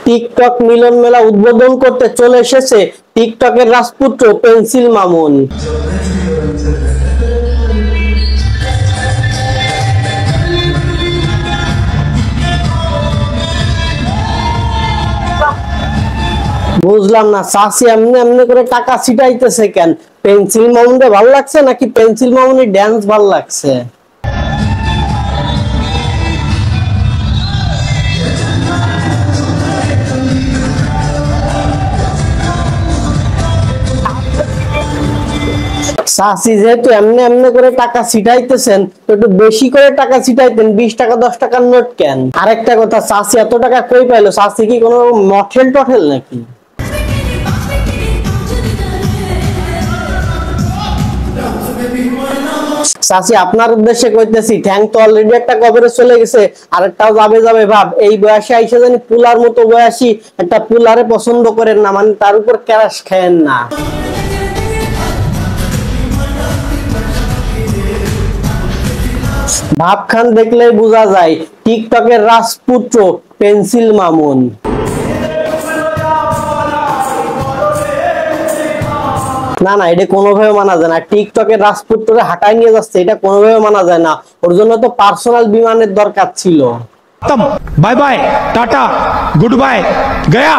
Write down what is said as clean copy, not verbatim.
TikTok মিলন মেলা উদ্বোধন করতে চলে এসেছে টিকটকের রাজপুত্র পেন্সিল মামুন। বুঝলাম না চাচি এমনি এমনি করে টাকা ছিটাইতেছে কেন? পেন্সিল মামুনকে ভালো লাগছে নাকি পেন্সিল মামুনের ড্যান্স ভালো লাগছে? চাচি যেহেতু এমনি এমনি করে টাকা ছিটাইতেছেন, তো একটু বেশি করে টাকা ছিটাইতেন, 20 টাকা 10 টাকার নোট কেন? আরেকটা কথা, চাচি এত টাকা কই পাইলো? চাচি কি কোনো মঠেল টঠেল নাকি? চাচি আপনার উদ্দেশ্যে কইতেছি, ঠ্যাং তো অলরেডি একটা কবরে চলে গেছে, আরেকটাও যাবে যাবে ভাব। এই বয়সে আইসা জানি পুলার মতো বয়সী একটা পুলারে পছন্দ করেন না, মানে তার উপর ক্যারাশ খায়েন না। ভাবখান দেখলেই বোঝা যায় টিকটকের রাজপুত্র পেন্সিল মামুন। না না, এটা কোনোভাবে মানা যায় না। টিকটকের রাজপুত্রকে হাঁটায় নিয়ে যাচ্ছে, এটা কোনোভাবে মানা যায় না। ওর জন্য তো পার্সোনাল বিমানের দরকার ছিল। Bye bye, tata, good bye, Gaya.